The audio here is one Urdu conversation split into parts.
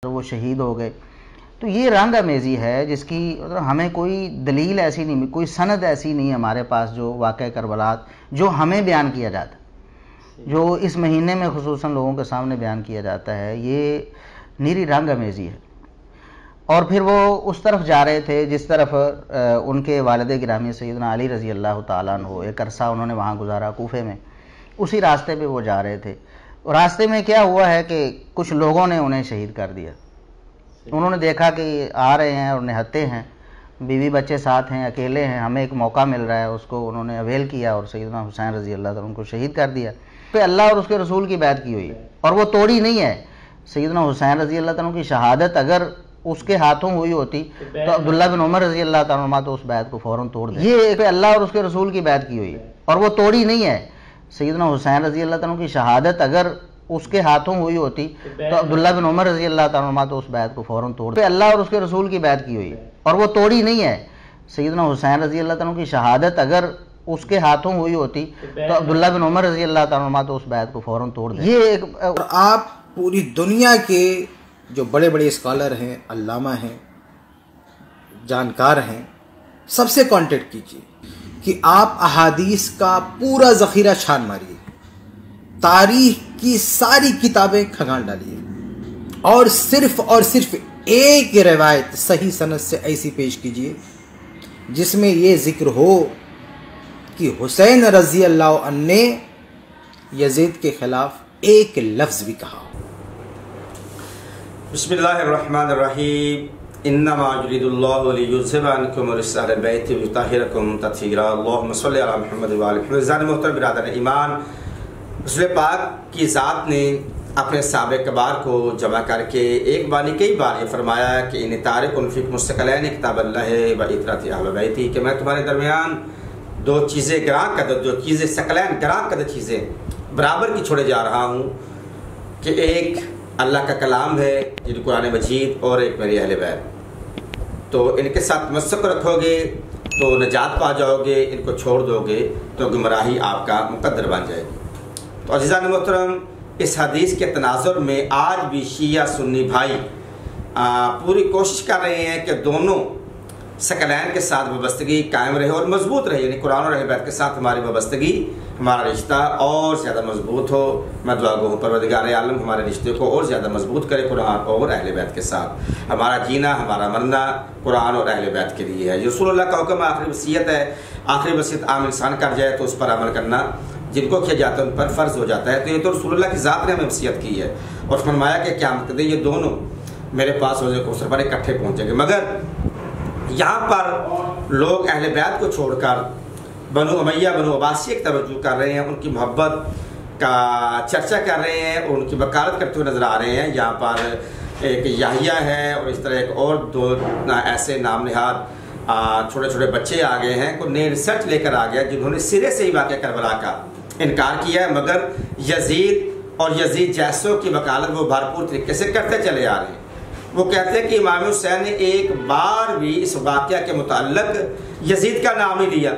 وہ شہید ہو گئے. تو یہ رنگ آمیزی ہے جس کی ہمیں کوئی دلیل ایسی نہیں، کوئی سند ایسی نہیں ہمارے پاس جو واقعہ کربلا جو ہمیں بیان کیا جاتا، جو اس مہینے میں خصوصاً لوگوں کے سامنے بیان کیا جاتا ہے، یہ نیری رنگ آمیزی ہے. اور پھر وہ اس طرف جا رہے تھے جس طرف ان کے والد گرامی سیدنا علی رضی اللہ تعالیٰ عنہ ایک عرصہ انہوں نے وہاں گزارا کوفے میں، اسی راستے پہ وہ جا رہے تھے. اور راستے میں کیا ہوا ہے کہ کچھ لوگوں نے انہیں شہید کر دیا. انہوں نے دیکھا کہ آ رہے ہیں اور نہتے ہیں، بیوی بچے ساتھ ہیں، اکیلے ہیں، ہمیں ایک موقع مل رہا ہے، اس کو انہوں نے اویل کیا اور سیدنا حسین رضی اللہ تعالیٰ عنہ کو شہید کر دیا. پہ اللہ اور اس کے رسول کی بیعت کی ہوئی اور وہ توڑی نہیں ہے. سیدنا حسین رضی اللہ تعالیٰ عنہ کی شہادت اگر اس کے ہاتھوں ہوئی ہوتی تو عبداللہ بن عمر رضی اللہ تعالیٰ عنہ تو اس بیعت کو فوراً توڑ دیں. یہ پہ اللہ اور اس کے رسول کی بیعت کی ہوئی اور وہ توڑی نہیں ہے. سیدنا حسین رضی اللہ تعالیٰ عنہ کی شہادت اگر اس کے ہاتھوں ہوئی ہوتی تو عبداللہ بن عمر رضی اللہ تعالیٰ عنہ تو اس بیعت کو فوراً توڑ دیں. اللہ اور اس کے رسول کی بیعت کی ہوئی اور وہ توڑی نہیں ہے. سیدنا حسین رضی اللہ تعالیٰ عنہ کی شہادت اگر اس کے ہاتھوں ہوئی ہوتی تو عبداللہ بن عمر رضی اللہ تعالیٰ عنہ تو اس بیعت کو فوراً توڑ دیں. یہ ایک آپ پوری دنیا کے جو بڑے بڑے اسکالر ہیں، علامہ ہیں، جانکار ہیں، سب سے کانٹیکٹ کیجیے کہ آپ احادیث کا پورا ذخیرہ چھان ماریے، تاریخ کی ساری کتابیں کھنگال ڈالیے اور صرف ایک روایت صحیح سند سے ایسی پیش کیجیے جس میں یہ ذکر ہو کہ حسین رضی اللہ عنہ نے یزید کے خلاف ایک لفظ بھی کہا ہو. بسم اللہ الرحمن الرحیم. انما یرید اللہ لیذھب عنکم الرجس اہل البیت ویطہرکم تطہیرا. اللہم صلی علی محمد وآل محمد. محترم برادران ایمان، رسول پاک کی ذات نے اپنے صحابہ کبار کو جمع کر کے ایک بار نہیں کئی بار یہ فرمایا کہ ان تارک فیکم الثقلین کتاب اللہ و اطرۃ اہل بیتی، کہ میں تمہارے درمیان دو چیزیں گراں قدر، جو چیزیں ثقلین گراں قدر چیزیں برابر کی چھوڑے جا رہا ہوں، کہ ایک اللہ کا کلام ہے جن قرآن مجید، اور ایک میری اہل بیت. تو ان کے ساتھ تمسک رکھو گے تو نجات پا جاؤ گے، ان کو چھوڑ دو گے تو گمراہی آپ کا مقدر بن جائے گی. تو عزیزان محترم، اس حدیث کے تناظر میں آج بھی شیعہ سنی بھائی پوری کوشش کر رہے ہیں کہ دونوں ثقلین کے ساتھ وابستگی قائم رہے اور مضبوط رہے، یعنی قرآن اور اہل بیت کے ساتھ ہماری وابستگی، ہمارا رشتہ اور زیادہ مضبوط ہو. میں دعا گو ہوں پروردگار عالم ہمارے رشتے کو اور زیادہ مضبوط کرے قرآن اور اہل بیت کے ساتھ. ہمارا جینا، ہمارا مرنا قرآن اور اہل بیت کے لیے ہے. رسول اللہ کا حکم آخری وصیت ہے، آخری وصیت عام انسان کر جائے تو اس پر عمل کرنا جن کو کیا جاتا ہے ان پر فرض ہو جاتا ہے. تو یہ تو رسول اللہ کی ذات نے ہمیں وصیت کی ہے اور فرمایا کہ قیامت کے دن یہ دونوں میرے پاس روزے کوثر پر اکٹھے پہنچیں گے. مگر یہاں پر لوگ اہل بیت کو چھوڑ کر بنو امیہ، بنو عباسیہ کی توجہ کر رہے ہیں، ان کی محبت کا چرچا کر رہے ہیں اور ان کی وکالت کرتے ہوئے نظر آ رہے ہیں. یہاں پر ایک یحییٰ ہے اور اس طرح ایک اور دو ایسے نام نہاد چھوٹے چھوٹے بچے آ گئے ہیں، کوئی نئی ریسرچ لے کر آ گیا جنہوں نے سرے سے ہی واقعہ کربلا کا انکار کیا ہے، مگر یزید اور یزید جیسوں کی وکالت وہ بھرپور طریقے سے کرتے چلے آ رہے ہیں. وہ کہتے ہیں کہ امام حسین نے ایک بار بھی اس واقعہ کے متعلق یزید کا نام ہی لیا.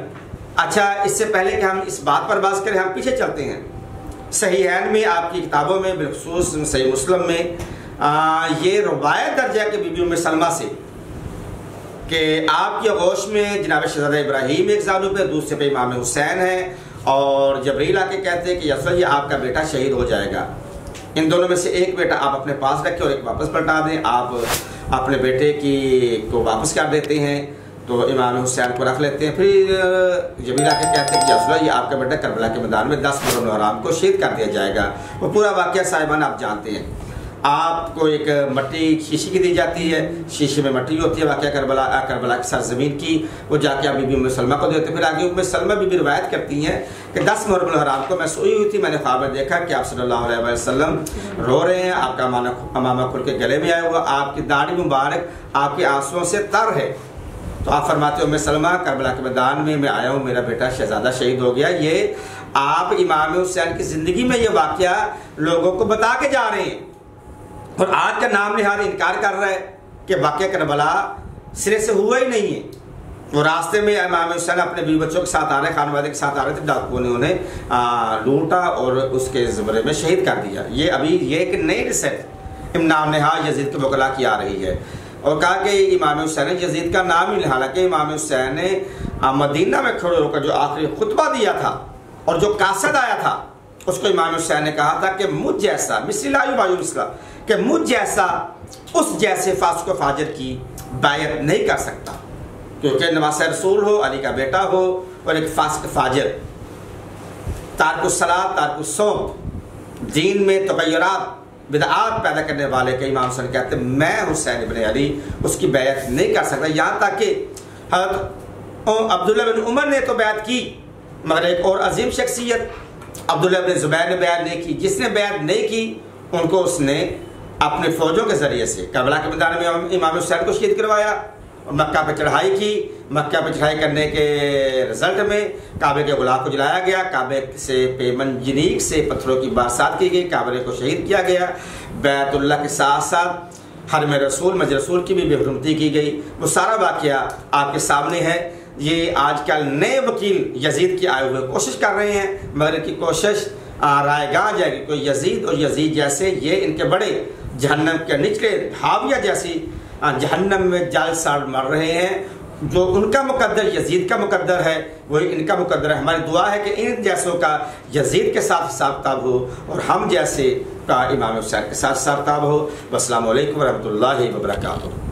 اچھا، اس سے پہلے کہ ہم اس بات پر بات کریں، ہم پیچھے چلتے ہیں. صحیحین میں، آپ کی کتابوں میں، بالخصوص صحیح مسلم میں یہ روایت درج ہے کہ بی بی ام سلمہ سے کہ آپ کی آغوش میں جناب شہزادہ ابراہیم ایک زانو پہ، دوسرے پہ امام حسین ہے، اور جبریل آ کے کہتے ہیں کہ یہ آپ کا بیٹا شہید ہو جائے گا. ان دونوں میں سے ایک بیٹا آپ اپنے پاس رکھیں اور ایک واپس پلٹا دیں. آپ اپنے بیٹے کو واپس کر دیتے ہیں تو امام حسین کو رکھ لیتے ہیں. پھر جبریل آ کے کہتے ہیں کہ یہ آپ کا بیٹا کربلا کے میدان میں 10 محرم الحرام کو شہید کر دیا جائے گا. وہ پورا واقعہ صاحبان آپ جانتے ہیں. آپ کو ایک مٹی شیشے کی دی جاتی ہے، شیشے میں مٹی ہوتی ہے واقعہ کربلا کی سرزمین کی، وہ جا کے آپ بی بی ام سلمہ کو دیتے. پھر آگے ام سلمہ بھی روایت کرتی ہیں کہ 10 محرم الحرام کو میں سوئی ہوئی تھی، میں نے خواب میں دیکھا کہ آپ صلی اللہ علیہ وسلم رو رہے ہیں، آپ کا امامہ کھل کے گلے میں آیا ہوا، آپ کی داڑھی مبارک آپ کے آنسوؤں سے تر ہے. تو آپ فرماتے ام سلمہ کربلا کے میدان میں آیا ہوں، میرا بیٹا شہزادہ شہید ہو گیا. یہ آپ امام حسین کی زندگی میں یہ واقعہ لوگوں کو بتا کے جا رہے ہیں، اور آج کا نام نہاد انکار کر رہا ہے کہ واقعہ کربلا سرے سے ہوا ہی نہیں ہے. وہ راستے میں امام حسین اپنے بیوی بچوں کے ساتھ آ رہے، خانوادے کے ساتھ آ رہے تھے، ڈاکوؤں نے انہیں لوٹا اور اس کے زمرے میں شہید کر دیا. یہ ایک نئی ریسرچ امام نہا یزید کے وکلا کی آ رہی ہے، اور کہا کہ امام حسین نے یزید کا نام ہی، حالانکہ امام حسین نے مدینہ میں کھڑے ہو کر جو آخری خطبہ دیا تھا اور جو قاصد آیا تھا اس کو امام حسین نے کہا تھا کہ مجھ جیسا مثل لا یبایع مثلہ، کہ مجھ جیسا اس جیسے فاسق و فاجر کی بیعت نہیں کر سکتا، کیونکہ نواسہ رسول ہو، علی کا بیٹا ہو، اور ایک فاسق فاجر تارک الصلاۃ تارک الصوم، دین میں تغیرات بدعات پیدا کرنے والے کے امام حسین کہتے ہیں میں حسین ابن علی اس کی بیعت نہیں کر سکتا۔ یہاں تک کہ حضرت عبداللہ بن عمر نے تو بیعت کی، مگر ایک اور عظیم شخصیت عبداللہ بن زبیر نے بیعت نہیں کی۔ جس نے بیعت نہیں کی ان کو اس نے اپنے فوجوں کے ذریعے سے کربلا کے میدان میں امام حسین کو شہید کروایا، اور مکہ پہ چڑھائی کی۔ مکہ پہ چڑھائی کرنے کے رزلٹ میں کعبے کے غلاف کو جلایا گیا، کعبے سے پہ منجنیق سے پتھروں کی برسات کی گئی، کعبے کو شہید کیا گیا، بیت اللہ کے ساتھ ساتھ حرم رسول مسجد رسول کی بھی بے حرمتی کی گئی۔ وہ سارا واقعہ آپ کے سامنے ہے۔ یہ آج کل نئے وکیل یزید کی آئے ہوئے کوشش کر رہے ہیں، مگر ان کی کوشش رائے گاہ جائے گی۔ کوئی یزید اور یزید جیسے یہ ان کے بڑے جہنم کے نچلے حاویہ جیسی جہنم میں جل سڑ مر رہے ہیں۔ جو ان کا مقدر یزید کا مقدر ہے وہی ان کا مقدر ہے۔ ہماری دعا ہے کہ ان جیسوں کا یزید کے ساتھ حساب کتاب ہو اور ہم جیسے کا امام حسین کے ساتھ حساب کتاب ہو۔ والسلام علیکم ورحمۃ اللہ وبرکاتہ۔